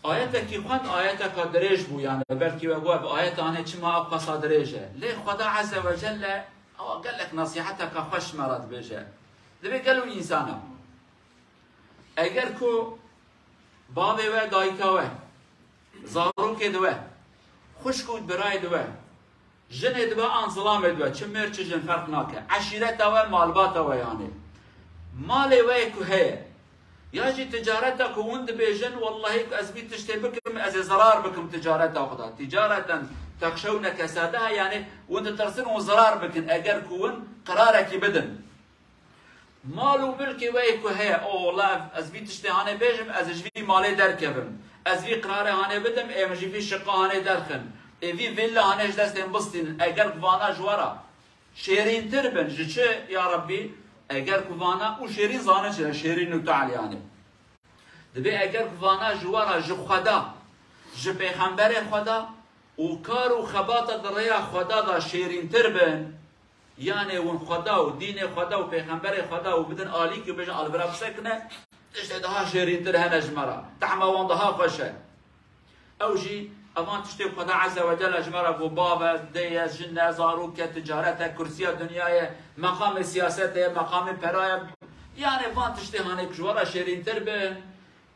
آياتك خوند آياتك دريج بو يعني بلكي وقواب آيات أنا كما أبقى دريجة ليه خدا عز وجل قال لك نصيحتك خوش مرض بيجا دبي قالوا إنسانا اگر کو بابي و دايكا و زاروك دوا خوش كود براي دوا جن دوا ان ظلام دوا چمر چجن فرق ناكه عشيرته و مالباته و يعني مالي ويكو هي ياجي تجارتك وند بيجن والله ازبي تشتي بكم از زرار بكم تجارتها خدا تجارة تخشون كسادها يعني وانت ترسلون زرار بكن اگر كون قرارك بدن مالو بلكي ويكو هي او والله ازبي تشتي هاني بيجم از جوي مالي دركبم ازبي قراري هاني بدم ام جوي شقا هاني درخن ايفي فيلا هاني دستن بستين اگر كوانا جوارا شيرين تربن جچه يا ربي اگر كوانا و شيرين زانه شيرين نتعال يعني دبي اگر كوانا جوارا جو خدا جو پیغمبر خدا و کار و خبات دریا خدا دا شیرین تربن يعني ون خدا و دين خدا و پیغمبر خدا و بدن آلی که بجن آلبرا بسکنه تشته دها شیرین تر هنج مرا تعما وان دها خوشه او جي امان تشته خدا عز وجل جمرا و بابا ديز جنة زاروك تجارته كرسية دنيا مقام سياسته مقام برايا يعني وان تشته هاني جوارا شيرين تربن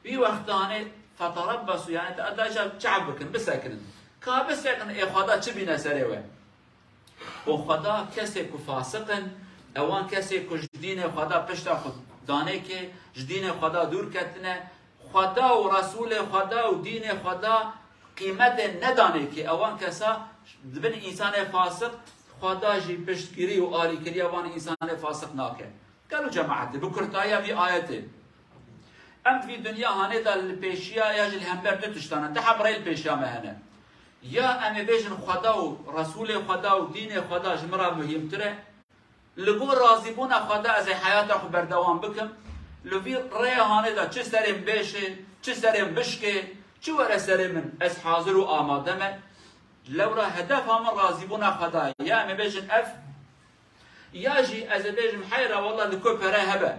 بي وقت هاني فتربصوا يعني تأدى شعب بكن بسكن كابس يكن اي خدا چه بينا سريوه و خدا کسی که فاسقن اوان کسی که جدین خدا پشت خود دانه که جدین خدا دور کتنه خدا و رسول خدا و دین خدا قیمت ندانه که اوان کسا دبن انسان فاسق خدا جی پشتگیری و آلی کری اوان انسان فاسق ناکه قالوا جماعت بکرتایا بی آیته امت في دنيا هاني دا البيشيا ياجي الهمبر تشتانا تحب رأي البيشيا مهنه يا أمي بيجن خدا و رسول خدا و دين خدا جمرا مهم تره لقو راضيبونا خدا از حياتك بردوام بكم لفي رأي هاني دا چه سرم بيشه چه سرم بشكه چه ورا سرم از حاضر و آمادمه لورا هدف هم راضيبونا خدا يا أمي بيجن اف ياجي از بيجن حيرا والله لكو پره هبه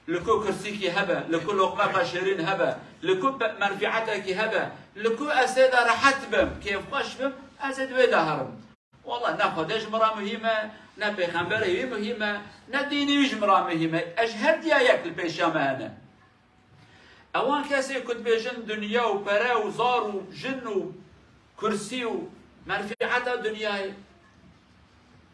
لكو كرسيكي هبه لكو لقمة شيرين هبه لكو منفعتك هبه لكو أسيد راحت بم كيف خوش بم أسيد ويدا هرم والله نا خدش مرا مهمة نا پیغمبر هي مهمة نا ديني ويش مرا مهمة أشهر ديا يكل بيشامة هنا أوان كاسي كنت بيجن دنيا و برا و زار و جن و كرسي و منفعتها دنياي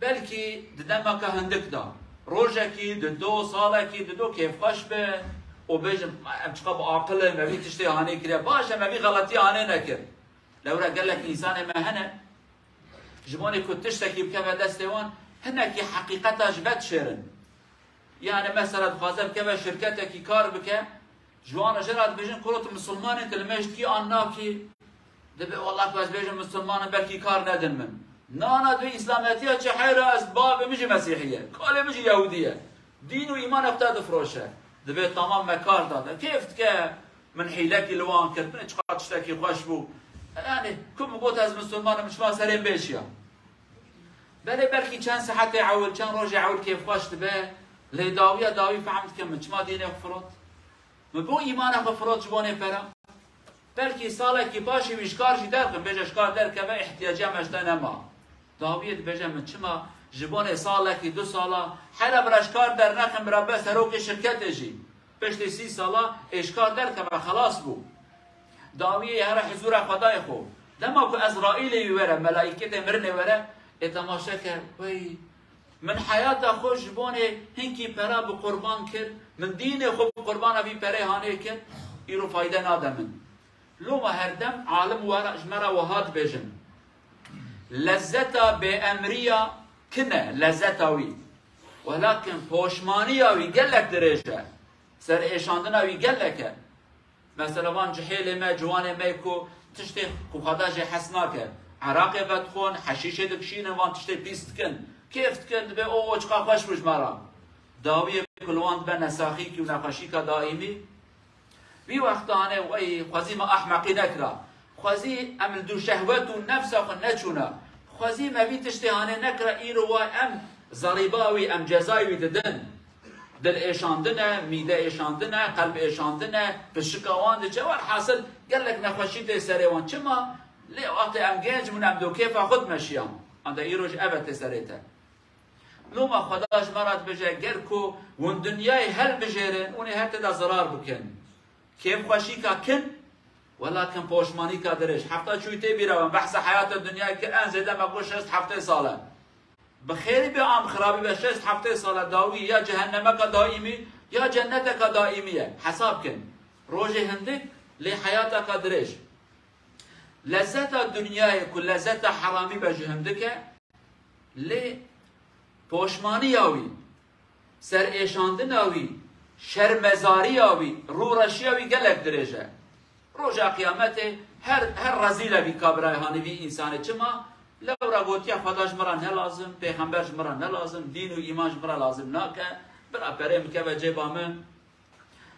بلكي ددمك هندك دا روجكي ددو صالكي ددو كيف خوش بم و بيجن امشقب عاقله ما في تشتي هاني كده باشا ما في غلطي هاني نكر لو قال لك انسان ما هنا جبوني كنت تشتكي بكذا دستوان هناك حقيقتها جبت شيرن يعني مثلا خازم كذا شركتك كار بك جوانا جرات بيجن كروت مسلمان انت لما يشتكي اناكي دبي والله بس بيجن مسلمان بركي كار ندن من نانا دو اسلاميتيه شحيره اسباب مش مسيحيه قال مش يهوديه دين وايمان افتاد فروشه دبي تمام مكار دادا كيف تك من حيلك الوان كنت من تشقى تشتكي خوش بو يعني كم قلت از مسلمان مش ما سرين بيشيا بله بركي كان ساعات يعول كان روج يعول كيف خوش تبي لي داوي فهمت كم مش ما ديني فرط مبو ايمان فرط جبوني فرا بركي صالك باشي ويشكار جي دركم بيجا شكار دركم احتياجا مجدنا ما داويت بيجا من شما جبوني صالك 2 سالا حالا براشكار در نخم برابه سروك شركت اجي بشتي 3 سالا اشكار در كما خلاص بو داوية هر حضور خدای خو لما كو ازرائيل يورا ملائكته مرنه ورا اتماشا كر وي من حياته خو جبوني هنكي برا بقربان كر من دين خو قربان ابي بري هاني كر يرو فايده نادمن لو ما هردم عالم ورا جمرا وهات بيجن لذتا بامريا كنا لذتاوي ولكن پوشمانیاوی گلک درجه سر ایشاندناوی گلکه مثلا وان جحیل ما جوان ما کو تشتی کو خدا جه حسناکه عراق بدخون حشیش دکشین وان تشتی پیست کن کیف کن به او چقا خوش بش مرا داوی کلوان به نساخی کی و نقاشی کا دائمی وی وقتانه وای خوازی ما احمقی نکرا خوازی عمل دو شهوت و نفس خو نچونا خوازی ما بی تشتی هانه نکرا ایرو ام ضريباوي ام جزاوي ددن دل ایشاندنه، میده ایشاندنه، قلب ایشاندنه، پشکوان ده جوار حاصل قال لك نخوشی ته سریوان چما لی وقت ام گنج من ام دو کیف خود مشیام انده ایروش اوت سریته نوما خداش مراد بجه گرکو ون دنیای هل بجیرن اونی هر تدا ضرار بکن کیف خوشی کا کن ولكن پوشمانی کا درش هفته چویته بیروان بحث حیات دنیا که ان زیده مگوش است هفته ساله بخیری به عام خرابی بشه است هفته ساله داوی یا جهنم کا دائمی یا جنت کا دائمیه حساب کن روز هندک لی حیات کا درش لذت دنیای کل لذت حرامی بجه هندکه لی پوشمانی آوی سر ایشاندن آوی شرمزاری آوی رورشی آوی گلک درجه روژا قیامت هر رزیل بی کابرای هانوی انسانه چما لورا گوتیا خداش مرا نه لازم پیغمبرش مرا نه لازم دین و ایمانش مرا لازم نکه برا پرم که و جیبا من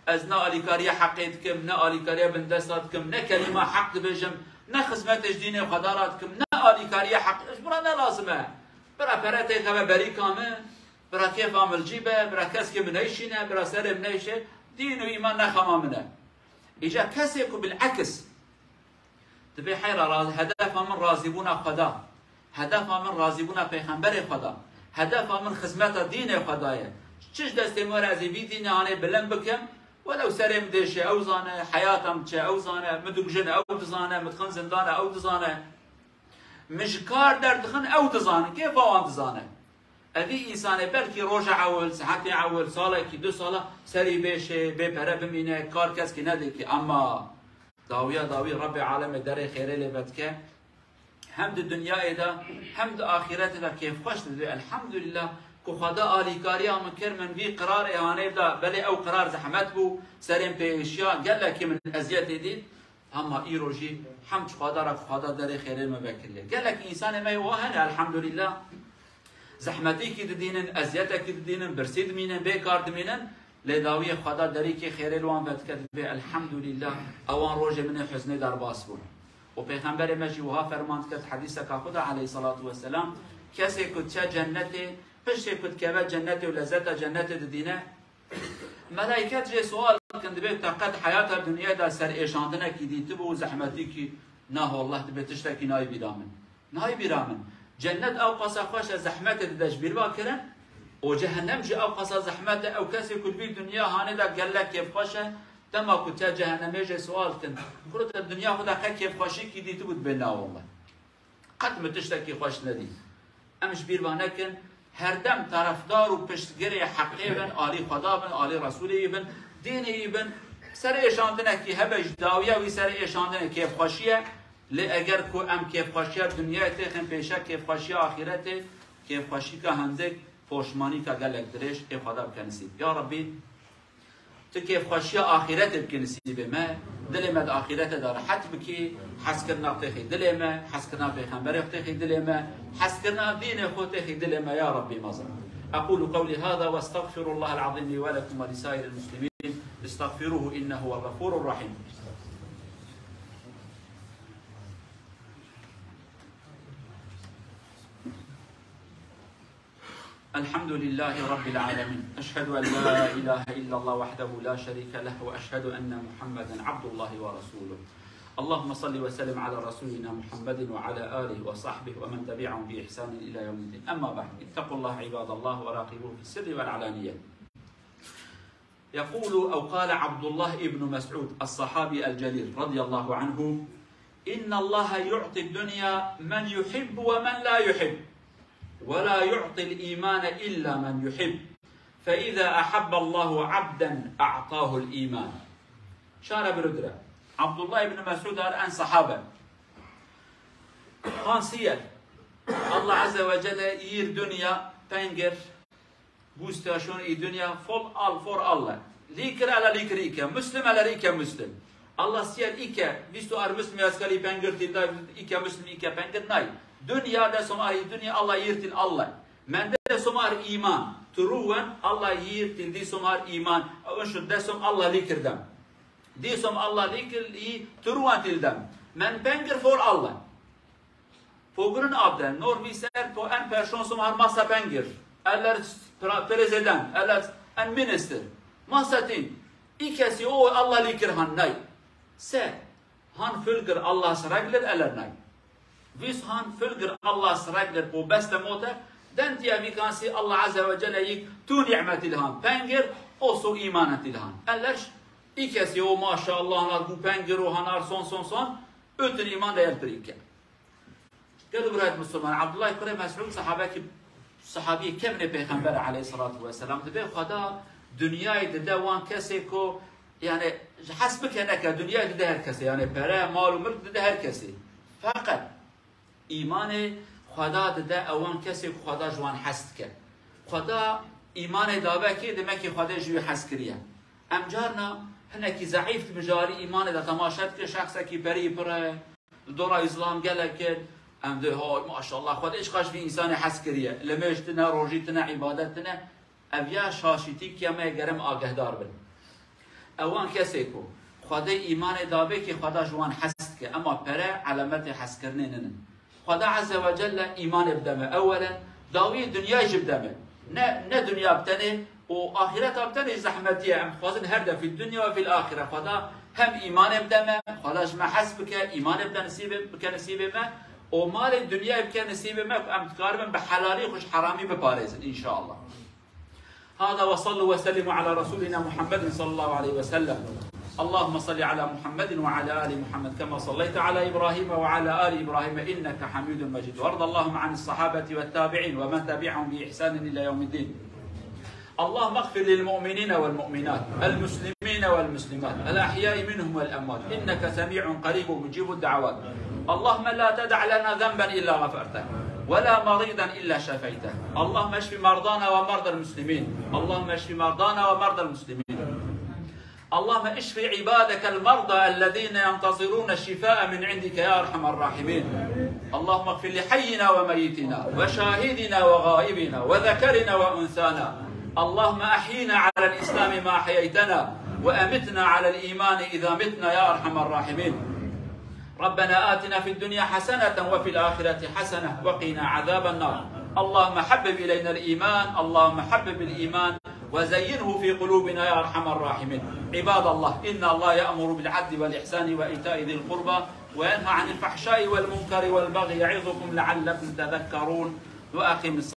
از نه آلیکاری حقیت کم نه آلیکاری بندستات کم نه کلمه حق بجم نه خدمتش دین خدا رات کم نه آلیکاری حقش مرا نه لازمه برا پرته که بری کامه برا کیف عمل جیبه برا کس که منیشینه برا سر منیشه دین و ایمان نخما منه ایجا کسی که بالعکس تبی حیره هدف من راضیبون خدا هدف من راضیبون پیغمبر خدا هدف من خدمت دین خدایه چش دستی مور از بی دین آنه بلند بکم ولو سرم دشه او زانه حیاتم چه او زانه مدوجن او دزانه مدخن زندان او دزانه مشکار در دخن او دزانه کیف او دزانه اوی انسان بلکی روز اول ساعت اول ساله کی دو ساله سری بشه بپره بمینه کار کس کی نده کی اما داوی رب عالم در خیره لبد که هم دنیا ایدا هم آخرت دا کیف خوش ده الحمدلله کو خدا آلی کاری هم کر من بی قرار اهانه دا بله او قرار زحمت بو سریم پیشیا گله کی من اذیت دید اما ای روزی حمد خدا را خدا در خیره مبکله گله کی انسان ما وهن الحمدلله زحمتی کی دینن اذیت کی دینن برسید مینن بیکار دمینن لداوی خدا داری که خیر لوان بد کرد به الحمدلله اوان روز من حزن در باس بود و پیغمبر مجیوها فرماند کرد حدیث که خدا علیه الصلاة و السلام کسی که چه جنت پشت کد که جنت و لذت جنت دینه ملائکت جه سوال کند به طاقت حیات دنیا در سر ایشاندنه کی دیت بو زحمتی کی نه والله به تشتکی نای بیرامن نای بیرامن جنت او قصا خوش زحمت دش بیروا کرن و جهنم جه او قصا زحمت او کسی کل بی دنیا هانه دا گلک کیف خوشه تما کت جهنم جه سوال کن کرد دنیا خدا خد کیف خوشی کی دیت بود بنا والله قد متشتکی خوش ندی امش بیروا نکن هر دم طرفدار و پشتگیری حقی بن آلی خدا بن آلی رسولی بن دینی بن سر ایشاندنه کی هبش داویه وی سر ایشاندنه کیف خوشیه لی اگر کو ام کیف خوشیه دنیا تخن پیشه کیف خوشیه آخرت کیف خوشی که هندک پوشمانی که گلک درش ای خدا بکنسیب یا ربی تو کیف خوشیه آخرت بکنسیب ما دل مد آخرت داره حت بکی حس کرنا تخی دل ما حس کرنا پیغمبر تخی دل ما حس کرنا دین خود تخی دل ما یا ربی مزر اقول قولي هذا واستغفر الله العظيم لي ولكم ولسائر المسلمين استغفروه انه هو الغفور الرحيم الحمد لله رب العالمين أشهد أن لا إله إلا الله وحده لا شريك له وأشهد أن محمدا عبد الله ورسوله اللهم صل وسلم على رسولنا محمد وعلى آله وصحبه ومن تبعهم بإحسان إلى يوم الدين أما بعد اتقوا الله عباد الله وراقبوه في السر والعلانية يقول أو قال عبد الله ابن مسعود الصحابي الجليل رضي الله عنه إن الله يعطي الدنيا من يحب ومن لا يحب ولا يعطي الإيمان إلا من يحب فإذا أحب الله عبدا أعطاه الإيمان شارع بردرة عبد الله بن مسعود الآن صحابة خانسية الله عز وجل يير دنيا تنجر بوستاشون اي دنيا فور الله ليكر على ليكر إيكا مسلم على إيكا مسلم الله سير إيكا بيستو أر مسلم يسكالي بنجر تلدا إيكا مسلم إيكا بنجر ناي دنيا ده سمار دنيا الله يرتل الله من ده سمار إيمان تروان الله يرتل دي سمار إيمان أو شو ده سم الله ليكر دم دي سم الله ليكر تروان تلدم من بنجر فور الله فوقرن أبدا نور بيسر تو أن برشون سمار ماسا بنجر eller president eller ان مينستر ما ستين إيكاسي أو الله ليكر هناي سه هان فلقر الله سرقلر ألرناي فيس هان فلقر الله سرقلر بو بست موته دنتي أبي كانسي الله عز وجل يك تو نعمة الهان بانجر أو سو إيمانة الهان ألش إيكاسي أو ما شاء الله هنار بو بانجر وهنار صون أتن إيمان دا يلتريك قالوا برهد مسلمان عبد الله كريم مسعود صحابي كم نبي خنبر عليه الصلاة والسلام دبي خدا دنیای دده وان کسی که یعنی حسب کنه که دنیای دده هر کسی یعنی پره مال و ملک دده هر کسی فقط ایمان خدا دده اوان کسی که خدا جوان حسد کرد خدا ایمان دابه که دمه که خدا جوی حسد کریه امجارنا هنه که ضعیف مجاری ایمان ده تماشد که شخصه که بری پره دورا اسلام گله کرد ام ده های ماشاءالله خدا ایش خاش في انسان حسد کریه لمجتنا روجیتنا عبادتنا اویا شاشیتی که ما گرم آگهدار بن اوان کسی کو خدا ایمان دابه که خدا جوان حسد که اما پره علامت حسد کرنه نن خدا عز وجل ایمان بدمه اولا داوی دنیا جبدمه نه دنیا بتنه و آخرت بتنه زحمتیه ام خوازن هر ده في الدنيا وفي الآخرة خدا هم ایمان بدمه خدا جمع حسب که ایمان بده نصیب ما و مال دنیا بکه نصیب ما ام تقاربا بحلالي خوش حرامي بپاريزن ان شاء الله. هذا وصلوا وسلموا على رسولنا محمد صلى الله عليه وسلم. اللهم صل على محمد وعلى آل محمد كما صليت على إبراهيم وعلى آل إبراهيم إنك حميد مجيد. وارض اللهم عن الصحابة والتابعين ومن تبعهم بإحسان إلى يوم الدين. اللهم اغفر للمؤمنين والمؤمنات المسلمين والمسلمات الأحياء منهم والأموات إنك سميع قريب مجيب الدعوات. اللهم لا تدع لنا ذنبا إلا غفرته ولا مريضا إلا شفيته. اللهم اشف مرضانا ومرضى المسلمين. اللهم اشف مرضانا ومرضى المسلمين. اللهم اشف عبادك المرضى الذين ينتظرون الشفاء من عندك يا أرحم الراحمين. اللهم اغفر لحينا وميتنا وشاهدنا وغائبنا وذكرنا وأنثانا. اللهم أحينا على الإسلام ما أحييتنا وأمتنا على الإيمان إذا متنا يا أرحم الراحمين. ربنا آتنا في الدنيا حسنة وفي الآخرة حسنة وقنا عذاب النار. اللهم حبب إلينا الإيمان. اللهم حبب الإيمان وزينه في قلوبنا يا أرحم الراحمين. عباد الله إن الله يأمر بالعدل والإحسان وإيتاء ذي القربى وينهى عن الفحشاء والمنكر والبغي يعظكم لعلكم تذكرون. وأقم الصلاة.